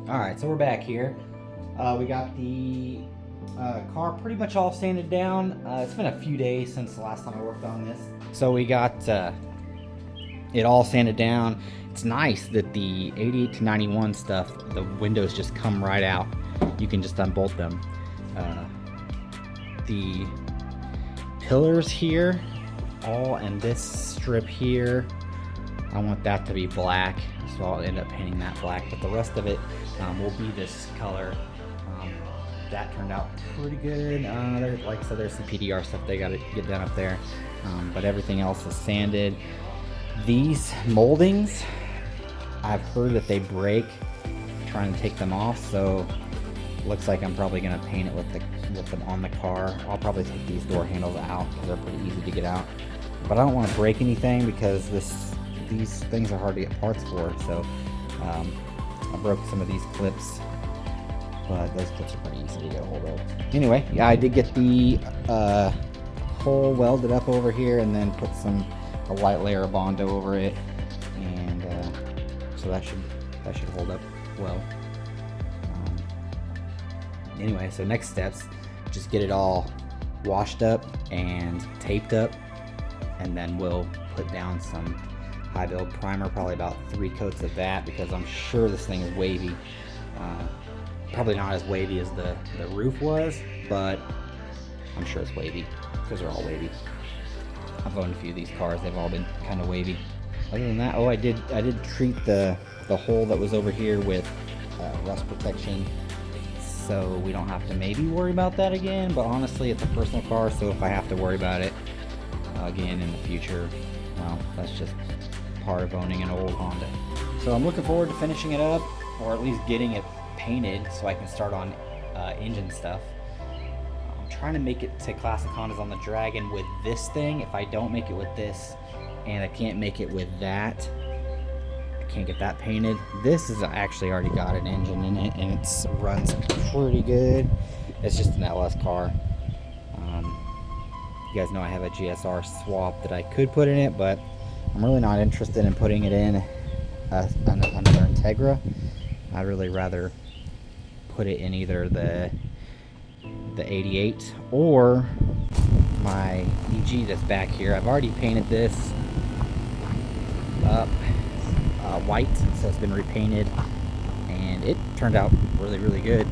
Alright, so we're back here. We got the car pretty much all sanded down. It's been a few days since the last time I worked on this. So we got it all sanded down. It's nice that the 88 to 91 stuff, the windows just come right out. You can just unbolt them. The pillars here, all and this strip here, I want that to be black, so I'll end up painting that black, but the rest of it will be this color. That turned out pretty good. Like I said, there's some PDR stuff they got to get done up there, but everything else is sanded. These moldings, I've heard that they break trying to take them off, so looks like I'm probably going to paint it with them on the car. I'll probably take these door handles out because they're pretty easy to get out, but I don't want to break anything because these things are hard to get parts for. So I broke some of these clips, but those clips are pretty easy to get a hold of. Anyway, yeah, I did get the hole welded up over here and then put a light layer of Bondo over it, and so that should hold up well. Anyway, so next steps, just get it all washed up and taped up, and then we'll put down some high build primer, probably about 3 coats of that, because I'm sure this thing is wavy. Probably not as wavy as the roof was, but I'm sure it's wavy because they're all wavy. I've owned a few of these cars, they've all been kind of wavy. Other than that, oh, I did treat the hole that was over here with rust protection, so we don't have to maybe worry about that again. But honestly, it's a personal car, so if I have to worry about it again in the future, well, that's just part of owning an old Honda. So I'm looking forward to finishing it up, or at least getting it painted so I can start on engine stuff. I'm trying to make it to classic Hondas on the Dragon with this thing. If I don't make it with this, and I can't make it with that, I can't get that painted. This is actually already got an engine in it, and it runs pretty good. It's just an LS car. You guys know I have a GSR swap that I could put in it, but I'm really not interested in putting it in another Integra. I'd really rather put it in either the 88 or my EG that's back here. I've already painted this up white, so it's been repainted, and it turned out really good.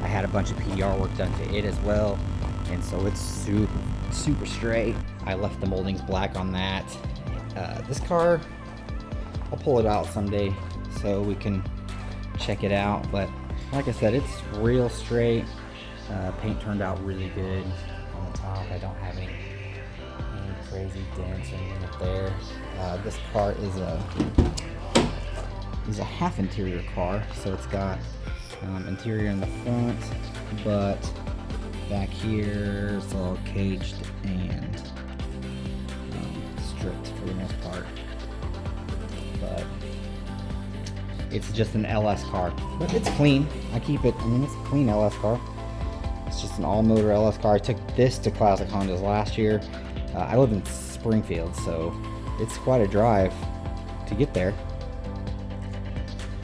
I had a bunch of PDR work done to it as well, and so it's super straight. I left the moldings black on that. This car, I'll pull it out someday so we can check it out, but like I said, it's real straight. Paint turned out really good on the top. I don't have any crazy dents or anything up there. This car is a half interior car, so it's got interior in the front, but back here it's all caged and stripped for the most part. But it's just an LS car, but it's clean. I keep it, I mean, it's a clean LS car. It's just an all-motor LS car. I took this to Classic Hondas last year. I live in Springfield, so it's quite a drive to get there.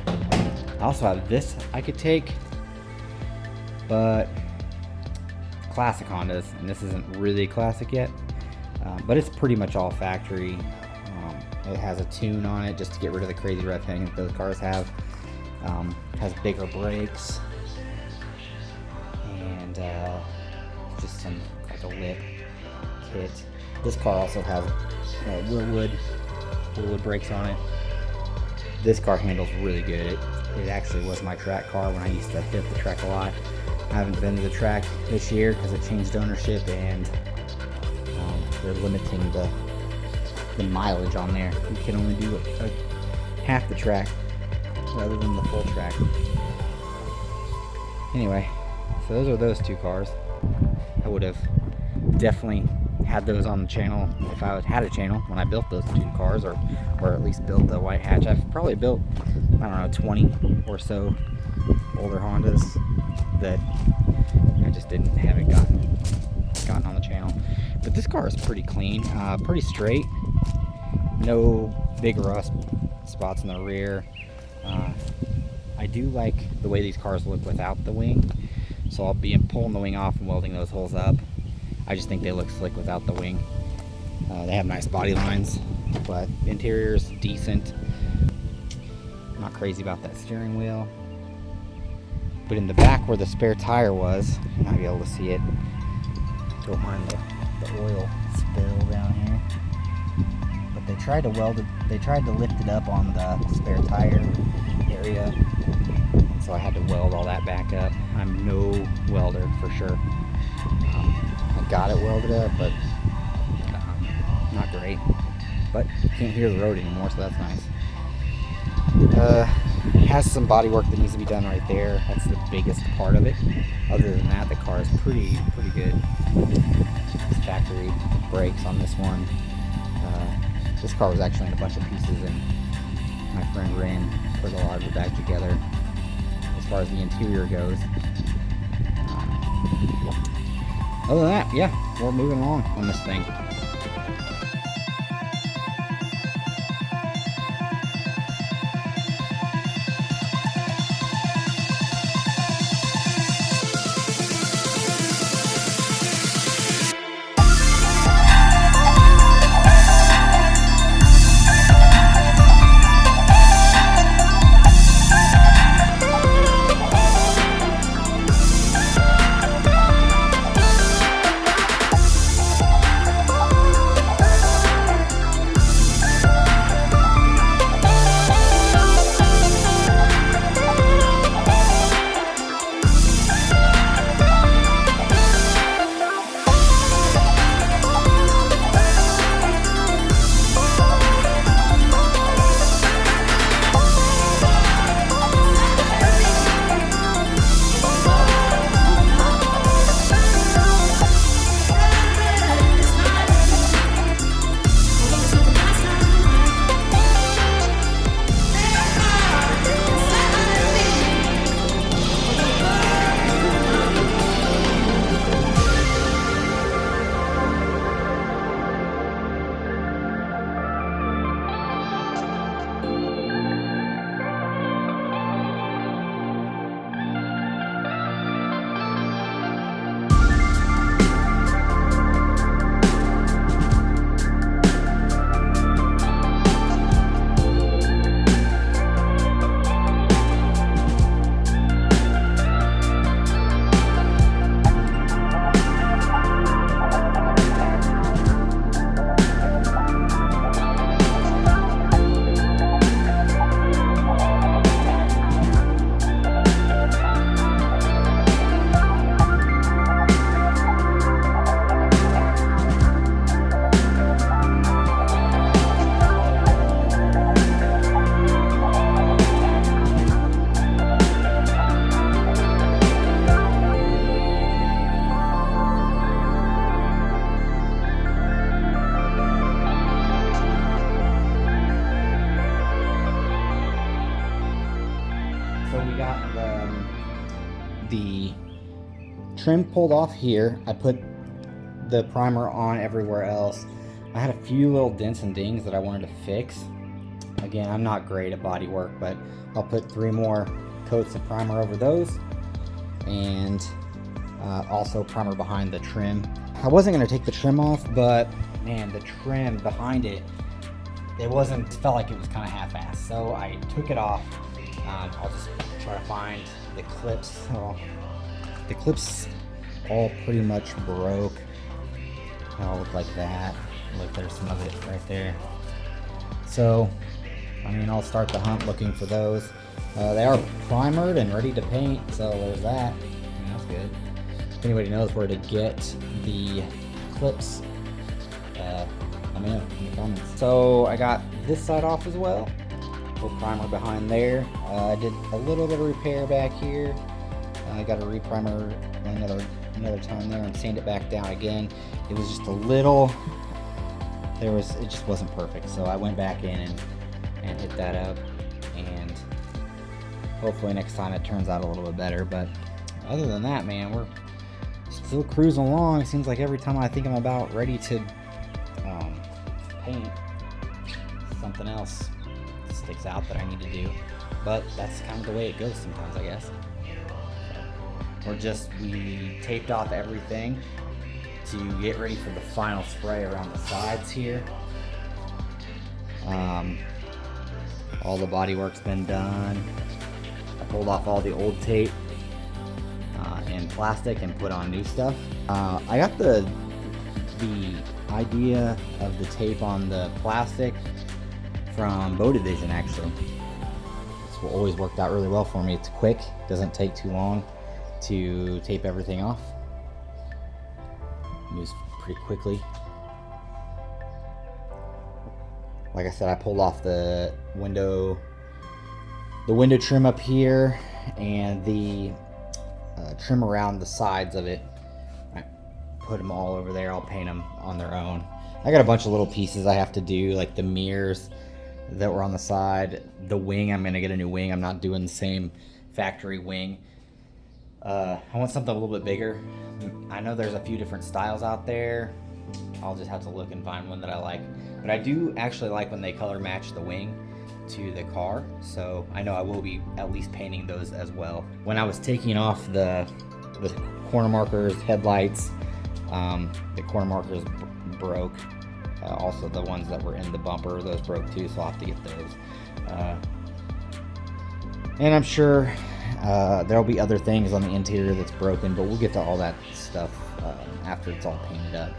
I also have this I could take, but Classic Hondas, and this isn't really classic yet, but it's pretty much all factory. It has a tune on it just to get rid of the crazy rev hang that those cars have. Has bigger brakes, and just some like a lip kit. This car also has Willwood brakes on it. This car handles really good. It actually was my track car when I used to hit the track a lot. I haven't been to the track this year because it changed ownership, and they're limiting the mileage on there. You can only do half the track rather than the full track. Anyway, so those are those two cars. I would have definitely had those on the channel if I had a channel when I built those two cars, or at least built the white hatch. I've probably built, I don't know, 20 or so older Hondas that I just haven't gotten on the channel. But this car is pretty clean, pretty straight. No big rust spots in the rear. I do like the way these cars look without the wing, so I'll be pulling the wing off and welding those holes up. I just think they look slick without the wing. They have nice body lines, but the interior is decent. Not crazy about that steering wheel. But in the back where the spare tire was, you might be able to see it. Don't mind the oil spill down here. But they tried to weld it, they tried to lift it up on the spare tire area. And so I had to weld all that back up. I'm no welder for sure. I got it welded up, but not great. But you can't hear the road anymore, so that's nice. Has some body work that needs to be done right there. That's the biggest part of it. Other than that, the car is pretty good. It's factory brakes on this one. This car was actually in a bunch of pieces, and my friend Ren put a lot of it back together. As far as the interior goes. Other than that, yeah, we're moving along on this thing. The trim pulled off here. I put the primer on everywhere else. I had a few little dents and dings that I wanted to fix. Again, I'm not great at body work, but I'll put 3 more coats of primer over those, and also primer behind the trim. I wasn't going to take the trim off, but man, the trim behind it, felt like it was kind of half-assed, so I took it off. I'll just try to find the clips. Oh, the clips all pretty much broke. They all look like that. Look, there's some of it right there. So, I mean, I'll start the hunt looking for those. They are primered and ready to paint, so there's that. I mean, that's good. If anybody knows where to get the clips, let me know in the comments. So I got this side off as well. Little primer behind there. I did a little bit of repair back here. I got a reprimer another time there and sand it back down again. It was just a little. It just wasn't perfect, so I went back in and hit that up, and hopefully next time it turns out a little bit better. But other than that, man, we're still cruising along. It seems like every time I think I'm about ready to paint, something else sticks out that I need to do. But that's kind of the way it goes sometimes, I guess. We taped off everything to get ready for the final spray around the sides here. All the body work's been done. I pulled off all the old tape and plastic and put on new stuff. I got the idea of the tape on the plastic from Bow Division, actually. It's always worked out really well for me. It's quick, doesn't take too long to tape everything off. Moves pretty quickly. Like I said, I pulled off the window trim up here and the trim around the sides of it. I put them all over there. I'll paint them on their own. I got a bunch of little pieces I have to do, like the mirrors that were on the side. The wing, I'm gonna get a new wing. I'm not doing the same factory wing. I want something a little bit bigger. I know there's a few different styles out there. I'll just have to look and find one that I like. But I do actually like when they color match the wing to the car, so I know I will be at least painting those as well. When I was taking off the corner markers, headlights, the corner markers broke. Also the ones that were in the bumper, those broke too, so I'll have to get those. And I'm sure there'll be other things on the interior that's broken, but we'll get to all that stuff after it's all painted up.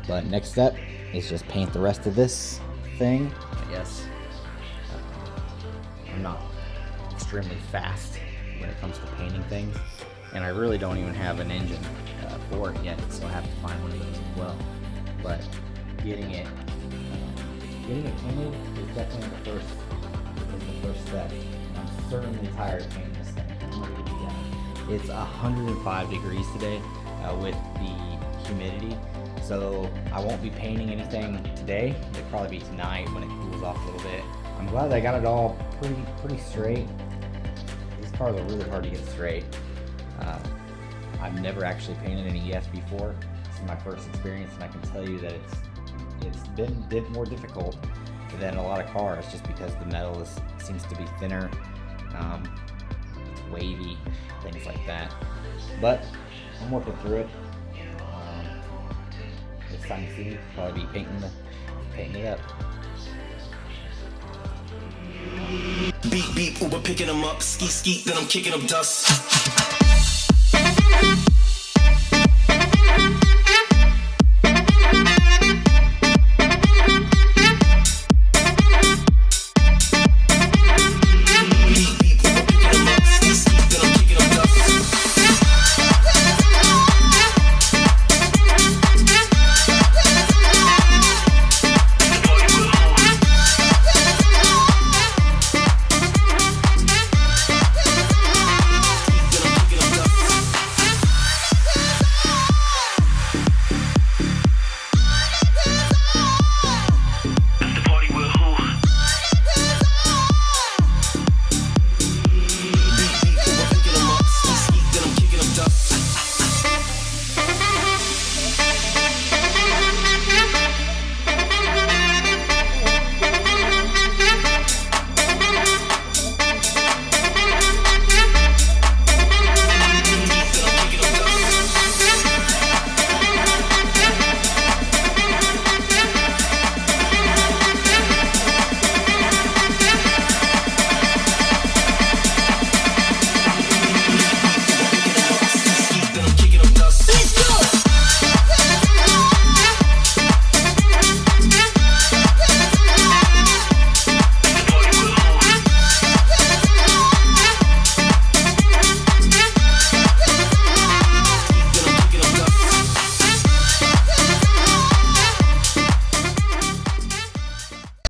But next step is just paint the rest of this thing. I guess I'm not extremely fast when it comes to painting things, and I really don't even have an engine for it yet, so I have to find one of those as well. But getting it painted is definitely the first step. I'm certainly tired of painting this thing. It's 105 degrees today with the humidity, so I won't be painting anything today. It'll probably be tonight when it cools off a little bit. I'm glad I got it all pretty straight. These cars are really hard to get straight. I've never actually painted an ES before. This is my first experience, and I can tell you that it's been more difficult than a lot of cars, just because the metal seems to be thinner, it's wavy, things like that. But I'm working through it. Next time you see me, probably be painting it up. Beat, Uber picking them up, ski, then I'm kicking up dust.